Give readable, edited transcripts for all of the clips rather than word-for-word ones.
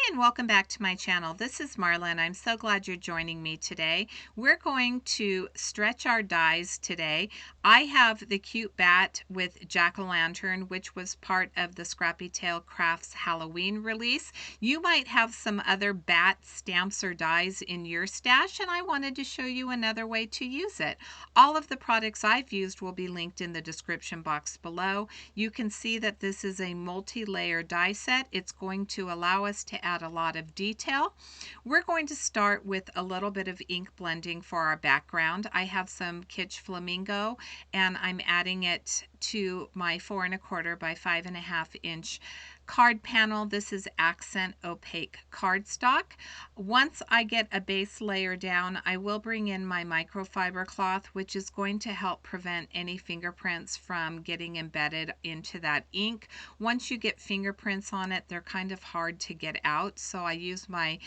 and welcome back to my channel. This is Marla and I'm so glad you're joining me today. We're going to stretch our dies today. I have the cute bat with jack-o'-lantern, which was part of the Scrappy Tail Crafts Halloween release. You might have some other bat stamps or dies in your stash, and I wanted to show you another way to use it. All of the products I've used will be linked in the description box below. You can see that this is a multi-layer die set. It's going to allow us to add a lot of detail. We're going to start with a little bit of ink blending for our background. I have some Kitsch Flamingo and I'm adding it to my 4 1/4 by 5 1/2 inch card panel. This is accent opaque cardstock. Once I get a base layer down, I will bring in my microfiber cloth, which is going to help prevent any fingerprints from getting embedded into that ink. Once you get fingerprints on it, they're kind of hard to get out, so I use my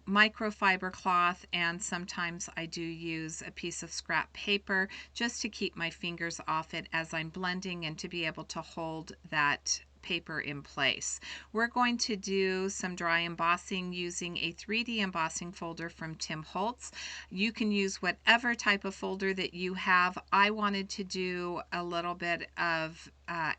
microfiber cloth, and sometimes I do use a piece of scrap paper just to keep my fingers off it as I'm blending and to be able to hold that paper in place. We're going to do some dry embossing using a 3D embossing folder from Tim Holtz. You can use whatever type of folder that you have. I wanted to do a little bit of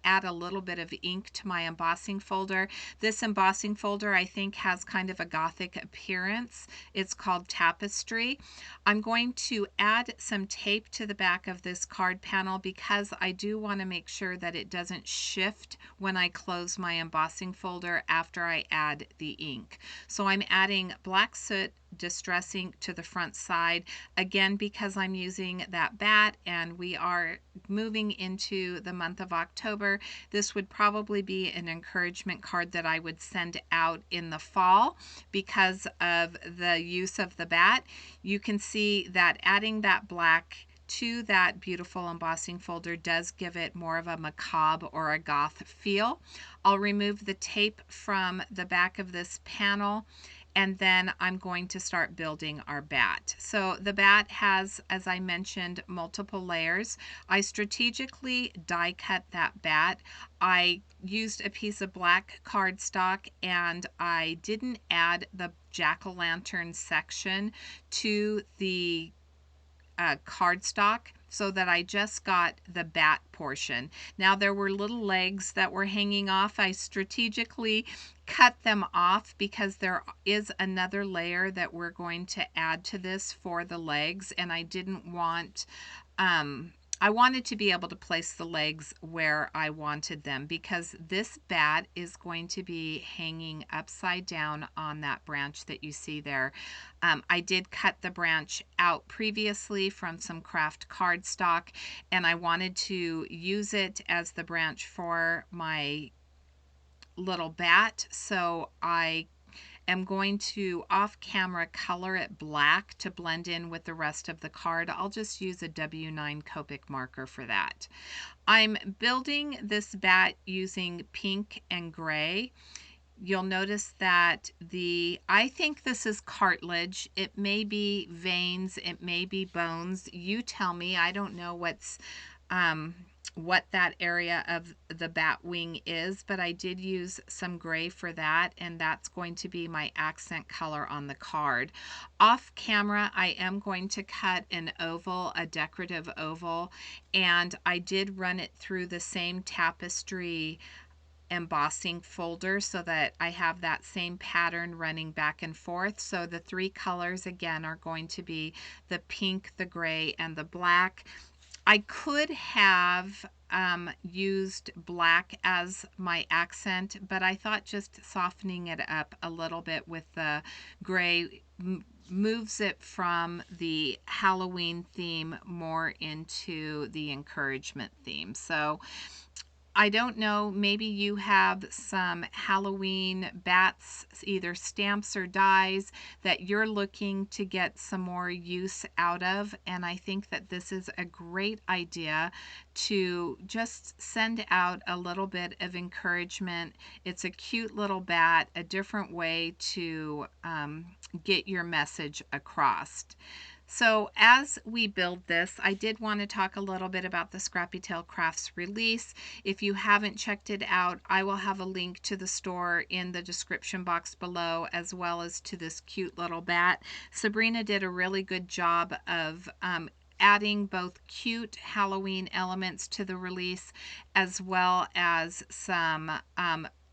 add a little bit of ink to my embossing folder. This embossing folder I think has kind of a gothic appearance. It's called Tapastry. I'm going to add some tape to the back of this card panel because I do want to make sure that it doesn't shift when I close my embossing folder after I add the ink. So I'm adding black soot distress ink to the front side, again because I'm using that bat and we are moving into the month of October. This would probably be an encouragement card that I would send out in the fall because of the use of the bat. You can see that adding that black to that beautiful embossing folder does give it more of a macabre or a goth feel. I'll remove the tape from the back of this panel, and then I'm going to start building our bat. So the bat has, as I mentioned, multiple layers. I strategically die cut that bat. I used a piece of black cardstock and I didn't add the jack-o'-lantern section to the cardstock, so that I just got the bat portion. Now there were little legs that were hanging off. I strategically cut them off because there is another layer that we're going to add to this for the legs, and I didn't want I wanted to be able to place the legs where I wanted them because this bat is going to be hanging upside down on that branch that you see there. I did cut the branch out previously from some craft cardstock, and I wanted to use it as the branch for my little bat, so I am going to off camera color it black to blend in with the rest of the card. I'll just use a W9 Copic marker for that. I'm building this bat using pink and gray. You'll notice that I think this is cartilage. It may be veins, it may be bones. You tell me. I don't know what that area of the bat wing is, but I did use some gray for that, and that's going to be my accent color on the card. Off camera, I am going to cut an oval, a decorative oval, and I did run it through the same tapestry embossing folder so that I have that same pattern running back and forth. So the three colors again are going to be the pink, the gray, and the black. I could have used black as my accent, but I thought just softening it up a little bit with the gray moves it from the Halloween theme more into the encouragement theme. So I don't know, maybe you have some Halloween bats, either stamps or dies, that you're looking to get some more use out of, and I think that this is a great idea to just send out a little bit of encouragement. It's a cute little bat, a different way to get your message across. So as we build this, I did want to talk a little bit about the Scrappy Tail Crafts release. If you haven't checked it out, I will have a link to the store in the description box below, as well as to this cute little bat. Sabrina did a really good job of adding both cute Halloween elements to the release, as well as some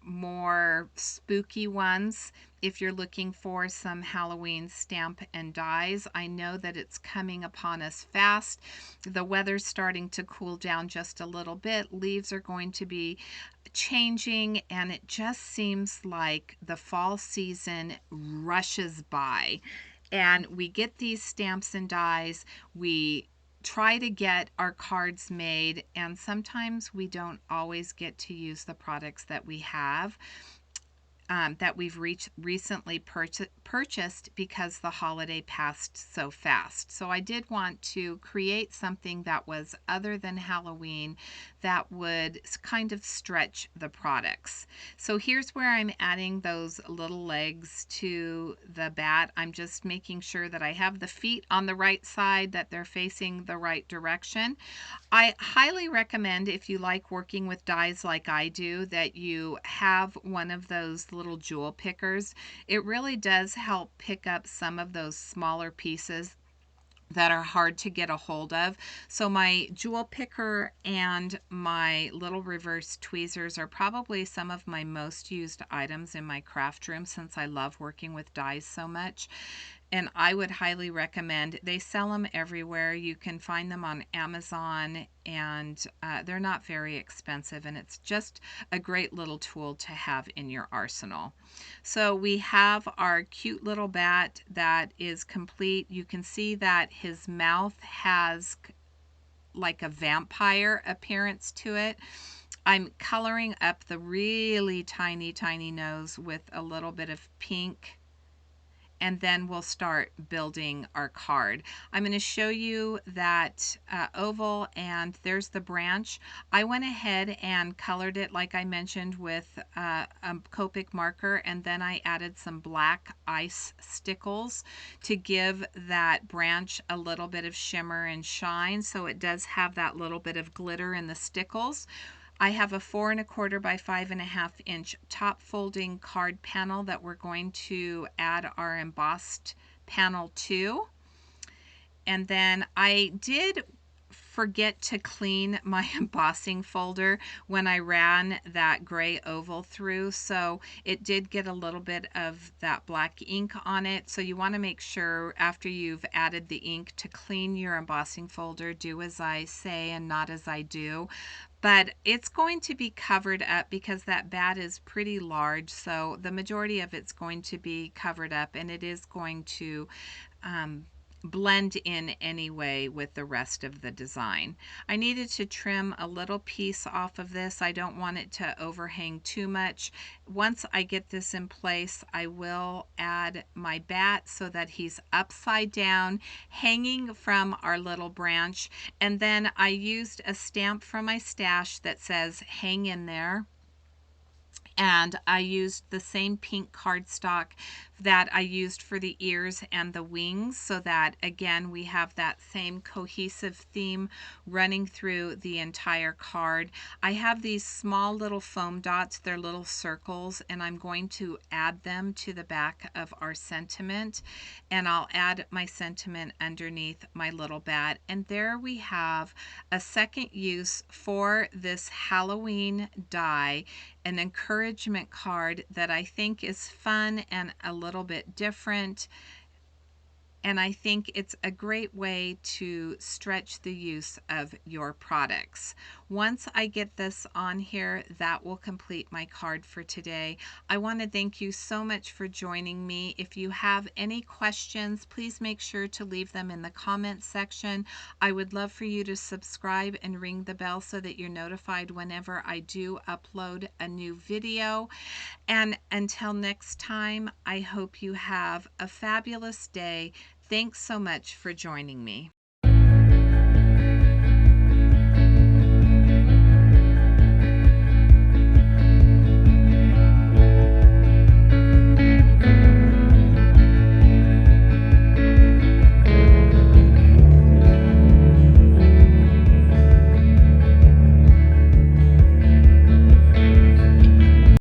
more spooky ones. If you're looking for some Halloween stamp and dies, I know that it's coming upon us fast. The weather's starting to cool down just a little bit. Leaves are going to be changing, and it just seems like the fall season rushes by. And we get these stamps and dies. We try to get our cards made, and sometimes we don't always get to use the products that we have, that we've recently purchased, because the holiday passed so fast. So I did want to create something that was other than Halloween, that would kind of stretch the products. So here's where I'm adding those little legs to the bat. I'm just making sure that I have the feet on the right side, that they're facing the right direction. I highly recommend, if you like working with dies like I do, that you have one of those little jewel pickers. It really does help pick up some of those smaller pieces that are hard to get a hold of. So my jewel picker and my little reverse tweezers are probably some of my most used items in my craft room, since I love working with dies so much. And I would highly recommend. They sell them everywhere. You can find them on Amazon, and they're not very expensive, and it's just a great little tool to have in your arsenal. So we have our cute little bat that is complete. You can see that his mouth has like a vampire appearance to it. I'm coloring up the really tiny nose with a little bit of pink, and then we'll start building our card. I'm going to show you that oval, and there's the branch. I went ahead and colored it, like I mentioned, with a Copic marker, and then I added some black ice stickles to give that branch a little bit of shimmer and shine, so it does have that little bit of glitter in the stickles. I have a 4 1/4 by 5 1/2 inch top folding card panel that we're going to add our embossed panel to. And then I did forget to clean my embossing folder when I ran that gray oval through, so it did get a little bit of that black ink on it. So you want to make sure, after you've added the ink, to clean your embossing folder. Do as I say and not as I do. But it's going to be covered up because that bat is pretty large, so the majority of it's going to be covered up, and it is going to blend in anyway with the rest of the design. I needed to trim a little piece off of this. I don't want it to overhang too much. Once I get this in place, I will add my bat so that he's upside down, hanging from our little branch. And then I used a stamp from my stash that says "Hang in there." And I used the same pink cardstock that I used for the ears and the wings, so that again we have that same cohesive theme running through the entire card. I have these small little foam dots, they're little circles, and I'm going to add them to the back of our sentiment, and I'll add my sentiment underneath my little bat. And there we have a second use for this Halloween die, an encouragement card that I think is fun and a little bit different. And I think it's a great way to stretch the use of your products. Once I get this on here, that will complete my card for today. I want to thank you so much for joining me. If you have any questions, please make sure to leave them in the comments section. I would love for you to subscribe and ring the bell so that you're notified whenever I do upload a new video. And until next time, I hope you have a fabulous day. Thanks so much for joining me.